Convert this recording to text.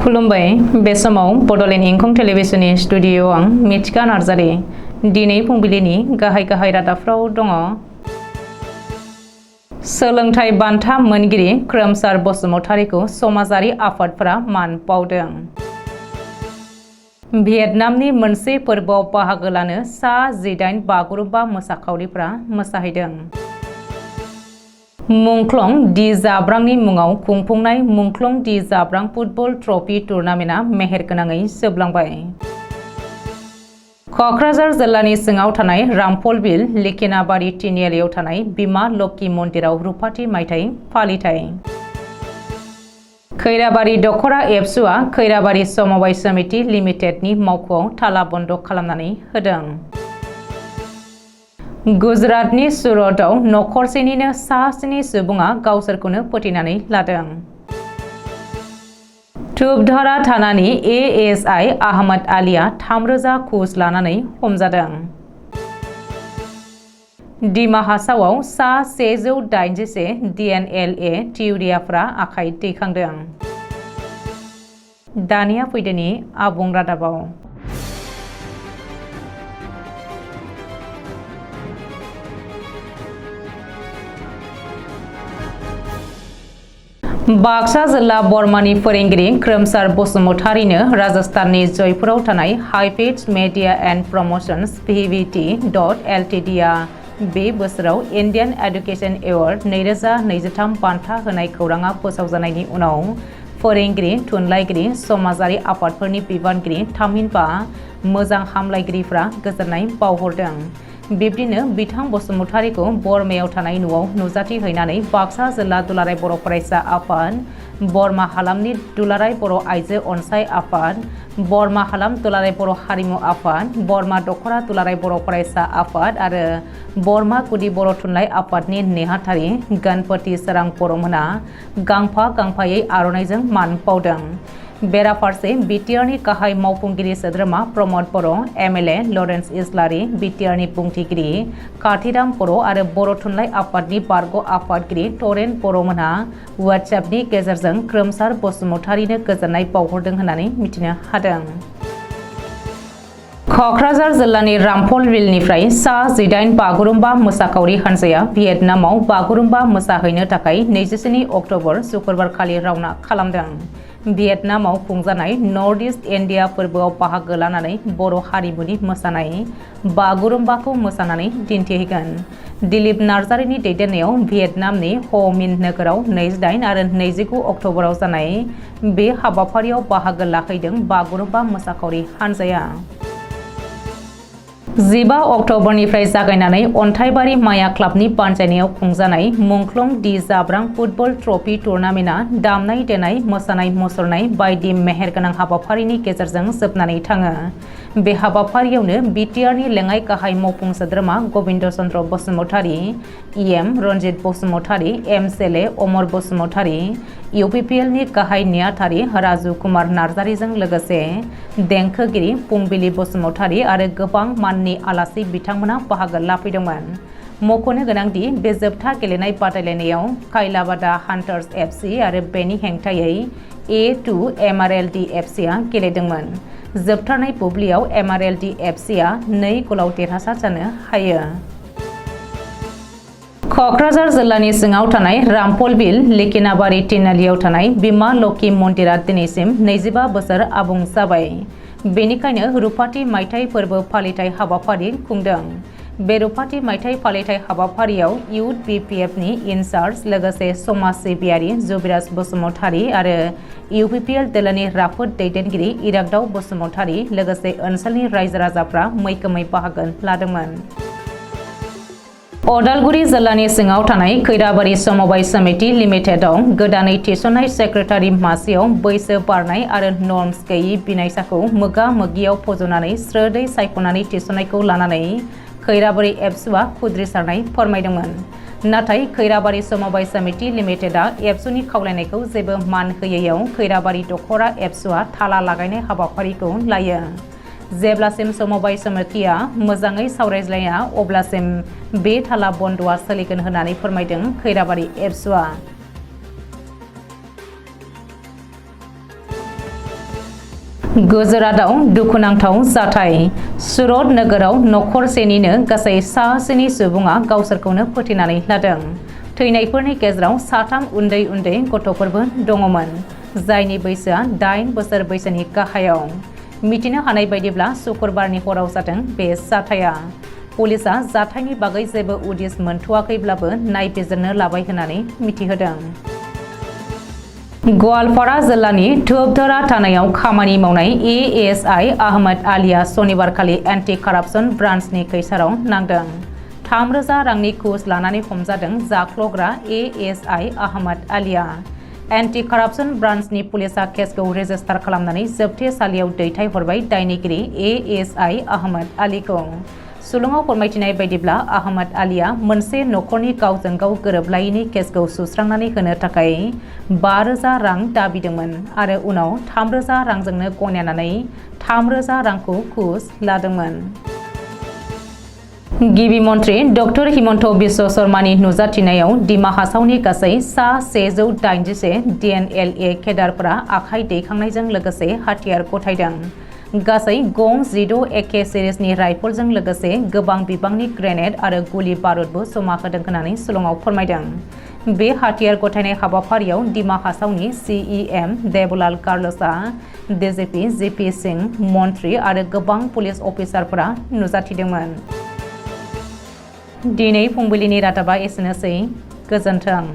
खुलुमबाय बे समाव बडलेण्ड इंखं टेलिभिजननि स्टुडिअ आं मिथिका नार्जारि दिनै फुंबिलिनि गाहाय रादाबफ्राव दङ। सोलोंथाइ बान्था मोनगिरि खोरोमसार बसुमतारीखौ समाजारि आफादफोरा मान बावदों। भियेटनामनि मोनसे फोरबोआव बाहागो लानो सा 18 बागुरुम्बा मोसाखावरिफ्रा मोसाहैदों। मुंख्लं दि जाब्रांनि मुङाव खुंफुंनाय मुंख्लं दि जाब्रां फुटबल ट्रफी टुर्नामेन्टआ मेहेरगोनाङै जोबलांबाय। क'क्राझार जिल्लानि सिङाव थानाय रामफलबिल लिखिनाबारि तिनिआलियाव थानाय बिमा लोक्षि मन्दिराव रुपाथि मायथाइ फालिथाय। खैराबारि दख'रा एबसुआ खैराबारि समबाय समिति लिमिटेडनि मावख'आव ताला बन्द खालामनानै होदों। गुजरातनि सुरतआव नखरसेनिनो सा 7 सुबुङा गावसोरखौनो फोथैनानै लादों। धुपधारा थानानि एएसआइ आहमद आलीआ 3,000 घुस लानानै हमजादों। डिमा हासावआव सा 181 DNLA थिउरियाफ्रा आखाइ दैखांदों। दानिया फैदोनि आबुं रादाबाव। बाक्सा जिल्ला बरमानि फोरोंगिरि खोरोमसार बसुमतारीनो राजस्थाननि जयपुराव थानाय हाइपिच मेडिया एन्ड प्रमोशन्स PVT.LTD आ बे बोसोराव इन्डियान एडुकेशन एवार्ड 2023 बान्था होनाय खौराङा फोसावजानायनि उनाव फोरोंगिरि, थुनलाइगिरि, समाजारि आफादफोरनि बिबानगिरि थामहिनबा मोजां हामलायगिरिफ्रा गोजोननाय बावहरदों। बिब्दिनो बिथां बसुमतारीखौ बरमायाव थानाय न'आव नुजाथि हैनानै बाक्सा जिल्ला दुलाराय बर' फरायसा आफाद, बरमा हालामनि दुलाराय बर' आइजो अनसाय आफाद, बरमा हालाम दुलाराय बर' हारिमु आफाद, बरमा दख'रा दुलाराय बर' फरायसा आफाद आरो बरमा गुदि बर' थुनलाइ आफादनि नेहाथारि गणपति सोरां बर'मोना गांफा गांफायै आर'नाइजों मान बावदों। बेराफारसे बिटिआरनि गाहाय मावफुंगिरि सोद्रोमा प्रमद बर', MLA लरेन्स इस्लारि, बिटिआरनि बुंथिगिरि काथिराम बर' आरो बर' थुनलाइ आफादनि बारग' आफादगिरि तरेन बर'मोनहा वाट्सएपनि गेजेरजों खोरोमसार बसुमतारीनो गोजोननाय बावहरदों होननानै मिथिनो हादों। क'क्राझार जिल्लानि रामफलबिलनिफ्राय सा 18 बागुरुम्बा मोसाखावरि हानजाया भियेटनामाव बागुरुम्बा मोसाहैनो थाखाय 27 अक्ट'बर शुक्रबारखालि रवाना खालामदों। भियेटनामाव खुंजानाय नर्थ इस्ट इन्डिया फोरबोआव बाहागो लानानै बर' हारिमुनि मोसानाय बागुरुम्बाखौ मोसानानै दिन्थिहैगोन। दिलीप नार्जारिनि दैदेननायाव भियेटनामनि हो मिन नोगोराव 28 आरो 29 अक्ट'बराव जानाय बे हाबाफारियाव बाहागो लाहैदों बागुरुम्बा मोसाखावरि हानजाया। 15 अक्ट'बरनिफ्राय जागायनानै अन्थाइबारि माया क्लाबनि बानजायनायाव खुंजानाय मुंख्लं दि जाब्रां फुटबल ट्रफी टुर्नामेन्टआ दामनाय देनाय, मोसानाय मुसुरनाय बायदि मेहेरगोनां हाबाफारिनि गेजेरजों जोबनानै थाङो। बे हाबाफारियावनो बिटिआरनि लेङाइ गाहाय मावफुं सोद्रोमा गबिन्द चन्द्र बसुमतारी, EM रन्जित बसुमतारी, MCLA अमर बसुमतारी, UPPLनि गाहाय नेहाथारि राजु कुमार नार्जारिजों लोगोसे देंखोगिरि फुंबिलि बसुमतारी आरो गोबां माननि आलासि बिथांमोना बाहागो लाफैदोंमोन। मख'नो गोनांदि बे जोबथा गेलेनाय बादायलायनायाव काइलाबादा हान्टार्स FC आरो बेनि हेंथायै A2 MRLD FC आ गेलेदोंमोन। जोबथारनाय बुब्लियाव MRLD FC आ 2 गलाव देरहासार जानो हायो। क'क्राझार जिल्लानि सिङाव थानाय रामफलबिल लिखिनाबारि तिनिआलियाव थानाय बिमा लोक्षि मन्दिरा दिनैसिम 25 बोसोर आबुं जाबाय। बेनिखायनो रुपाथि मायथाइ फोरबो फालिथाय हाबाफारि खुंदों। बे रुपाथि मायथाइ फालिथाय हाबाफारियाव इउथ BPFनि इनचार्ज लोगोसे समाज सिबियारि जुबिराज बसुमतारी आरो UPPL दोलोनि राफोद दैदेनगिरि इराग्दाव बसुमतारी लोगोसे ओनसोलनि रायजो राजाफ्रा मैखोमै बाहागो लादोंमोन। अदालगुरि जिल्लानि सिङाव थानाय खैराबारि समबाय समिति लिमिटेडआव गोदानै थिसननाय सेक्रेटारि मासियाव बैसो बारनाय आरो नर्म्स गैयि बिनायसाखौ मोगा मोगियाव फज'नानै स्रोदै सायख'नानै थिसननायखौ लानानै खैराबारि एबसुआ खुद्रिसारनाय फोरमायदोंमोन। नाथाय खैराबारि समबाय समिति लिमिटेडआ एबसुनि खावलायनायखौ जेबो मान होयैयाव खैराबारि दख'रा एबसुआ थाला लागायनाय हाबाफारिखौ लायो। जेब्लासिम समबाय समितिया मोजाङै सावरायज्लाया अब्लासिम बे थाला बन्द'आ सोलिगोन होननानै फोरमायदों खैराबारि एबसुआ। गुजरातआव दुखुनांथाव जाथाय सुरत नोगोराव नखरसेनिनो गासै 7 सुबुङा गावसोरखौनो फोथैनानै लादों। थैनायफोरनि गेजेराव 3 उन्दै गथ'फोरबो दङमोन, जायनि बैसोआ 8 बोसोर बैसोनि गाहायाव। मिथिनो हानाय बायदिब्ला शुक्रबारनि हराव जादों बे जाथाया। पुलिसआ जाथायनि बागै जेबो उदिस मोनथ'वाखैब्लाबो नायबिजिरनो लाबाय होननानै मिथिहोदों। गवालपारा जिल्लानि धुपधरा थानायाव खामानि मावनाय एएसआइ आहमद आलिया सनिबारखालि एन्टि कारापसन ब्रान्चनि खैसाराव नांदों। 3,000 रांनि घुस लानानै हमजादों जाख्लग्रा एएसआइ आहमद आलिया। एन्टि कारापसन ब्रान्चनि पुलिसआ केसखौ रेजिस्टार खालामनानै जोबथेसालियाव दैथायहरबाय। दायनिगिरि एएसआइ आहमद आलिखौ सुलुङाव फोरमायथिनाय बायदिब्ला आहमद आलिया मोनसे नखरनि गावजों गाव गोरोबलायैनि केसखौ सुस्रांनानै होनो थाखाय 5,000 रां दाबिदोंमोन आरो उनाव 3,000 रांजोंनो गनायनानै 3,000 रांखौ घुस लादोंमोन। गिबि मन्त्रि डक्टर हिमन्त बिश्व शर्मानि नुजाथिनायाव दिमा हासावनि गासै सा 181 डिएनएलए केडारफोरा आखाइ दैखांनायजों लोगोसे हाथियार गथायदों। गासै गं 16 एके सिरिजनि राइफलजों लोगोसे गोबां बिबांनि ग्रेनेड आरो गुलि बारुदबो जमा होदों होननानै सुलुङाव फोरमायदों। बे हाथियार गथायनाय हाबाफारियाव दिमा हासावनि सीईएम देबलाल कार्लसा, डीजीपी जीपी सिंह, मन्त्रि आरो गोबां पुलिस अफिसारफोरा नुजाथिदोंमोन। दिनै फुंबिलिनि रादाबा एसेनोसै। गोजोन्थों।